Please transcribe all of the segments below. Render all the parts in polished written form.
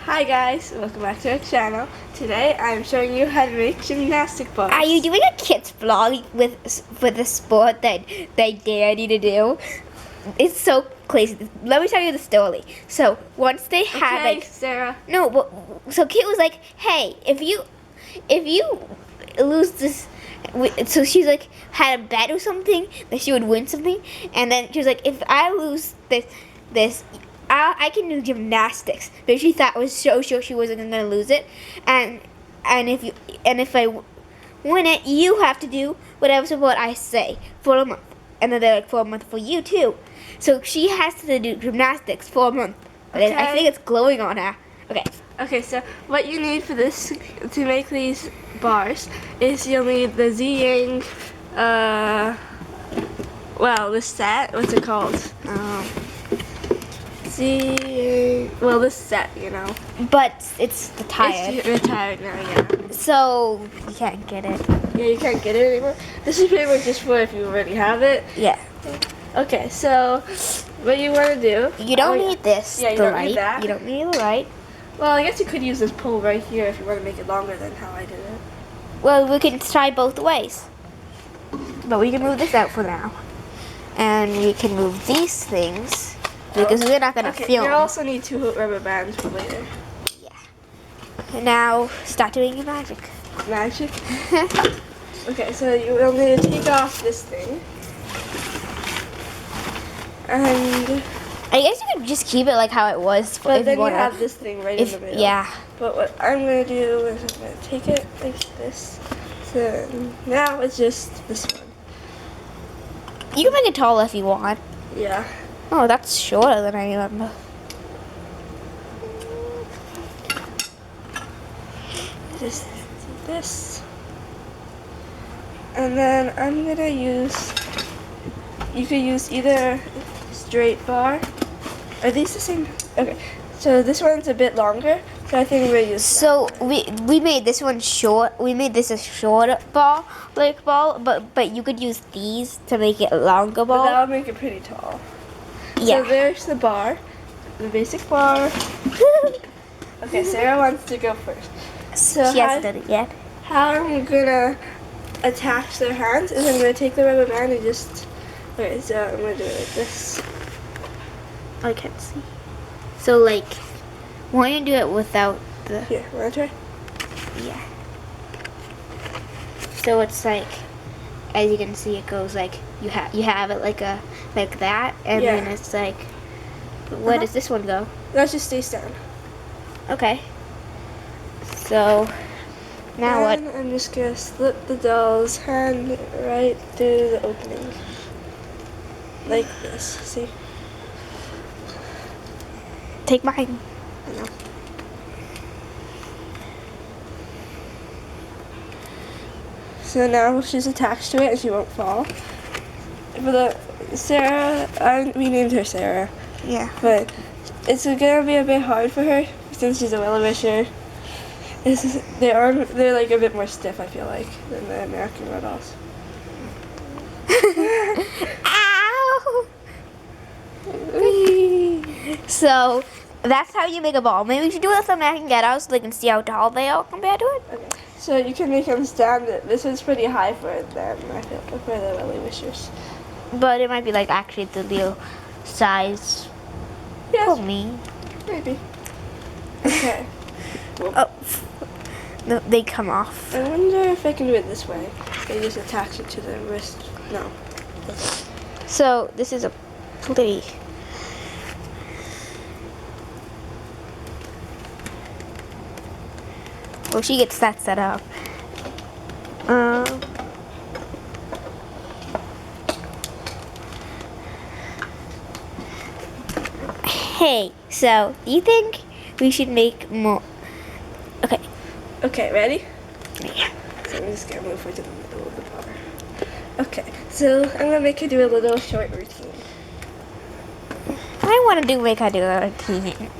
Hi guys, welcome back to our channel. Today I'm showing you how to make gymnastic bars. Are you doing a kids vlog with the sport that they dare you to do? It's so crazy. Let me tell you the story. So once they had Okay, Sarah. no, but so Kit was like, hey, if you lose this, so she's like had a bet or something that she would win something, and then she was like, if I lose this. I can do gymnastics, but she thought was so sure she wasn't gonna lose it, and if I win it, you have to do whatever support I say for a month, and then they're like for a month for you too. So she has to do gymnastics for a month. But Okay. I think it's glowing on her. Okay. Okay, so what you need for this to make these bars is you'll need the Z-Yang, the set. What's it called? This set, you know. But it's retired. It's retired now, yeah. So you can't get it. Yeah, you can't get it anymore. This is pretty much just for if you already have it. Yeah. Okay, so what you want to do? You don't need this. Yeah, you don't need that. You don't need the light. Well, I guess you could use this pole right here if you want to make it longer than how I did it. Well, we can try both ways. But we can move this out for now. And we can move these things because we're not going to film. You also need 2 rubber bands for later. Yeah. And now, start doing your magic. Magic? Okay, so you will need to take off this thing. And I guess you could just keep it like how it was. But if then you you have this thing right in the middle. Yeah. But what I'm going to do is I'm going to take it like this. So now it's just this one. You can make it taller if you want. Yeah. Oh, that's shorter than I remember. Just do this. And then I'm going to use, you could use either straight bar. Are these the same? Okay. So this one's a bit longer. So I think we're going to use So we made this one short. We made this a short ball, but you could use these to make it a longer ball. But that'll make it pretty tall. Yeah. So there's the bar, the basic bar. Okay, Sarah wants to go first. So She hasn't done it yet. How I'm gonna attach their hands is I'm gonna take the rubber band and just. Okay, so I'm gonna do it like this. I can't see. So like, why don't you do it without the? Here, wanna try? Yeah. So it's like, as you can see, it goes like you have it like that, and Yeah. then it's like, where does this one go? That just stays down. Okay. So now what? And I'm just gonna slip the doll's hand right through the opening, like this. See? Take mine. I know. So now she's attached to it and she won't fall. For the Sarah, we named her Sarah, Yeah. but it's gonna be a bit hard for her since she's a willowisher. They're like a bit more stiff, I feel like, than the American Red Dolls. Ow! So that's how you make a ball. Maybe we should do it with the American Ghettos so they can see how tall they are compared to it. Okay. So you can make them stand. This is pretty high for them, I feel, for the willowishes. But it might be like actually the real size Yes, for me. maybe. Okay. Oh, no, they come off. I wonder if I can do it this way. They just attach it to the wrist. No. So this is a play. Well, she gets that set up. Hey, so do you think we should make more? Okay. Okay, ready? Yeah. So I'm just gonna move her to the middle of the bar. Okay, so I'm gonna make her do a little short routine. I want to make her do a routine.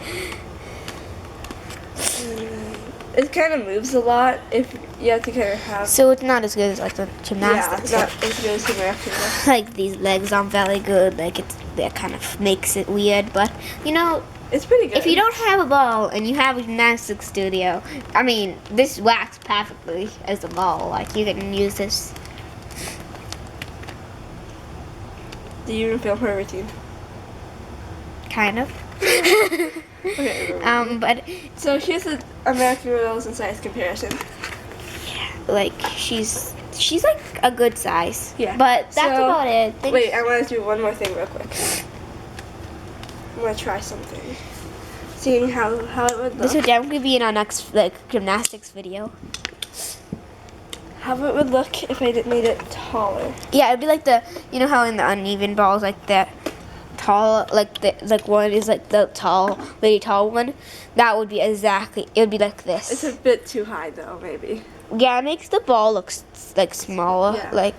It kind of moves a lot if you have to kind of have. So it's not as good as like the gymnastics. Yeah, not as good as American. Like these legs aren't very good. Like that kind of makes it weird. But you know, It's pretty good. If you don't have a ball and you have a gymnastics studio, I mean, this works perfectly as a ball. Like, you can use this. Do you even film her routine? Kind of. Okay. But So here's the American Girls in size comparison. like she's like a good size. Yeah. But that's So, about it. Wait, I want to do one more thing real quick. I'm gonna try something. Seeing how it would This look. would definitely be in our next like gymnastics video. How it would look if I made it taller. Yeah, it'd be like you know how in the uneven balls, like the tall, like one is like the really tall one. That would be exactly. It would be like It's this. a bit too high though, maybe. Yeah, it makes the ball look like smaller. Yeah. Like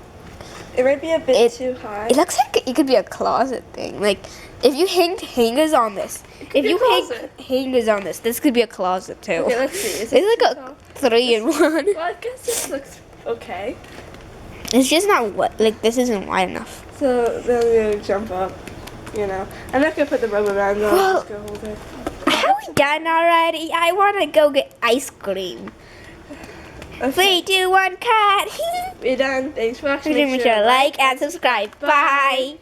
It might be a bit It- too high. it looks like it could be a closet thing. Like if you hanged hangers on this, could be a closet. hangers on this could be a closet too. Okay, let's see. Is It's it like too tall? a 3-in-1. Well, I guess this looks okay. It's just not what like this isn't wide enough. So then I'm gonna jump up. You know, I'm not gonna put the rubber band on. Well- I'm just gonna hold it. Are we done already? I want to go get ice cream. Okay. 3, 2, 1, cut. We're done. Thanks for watching. Make sure to like and subscribe. Bye.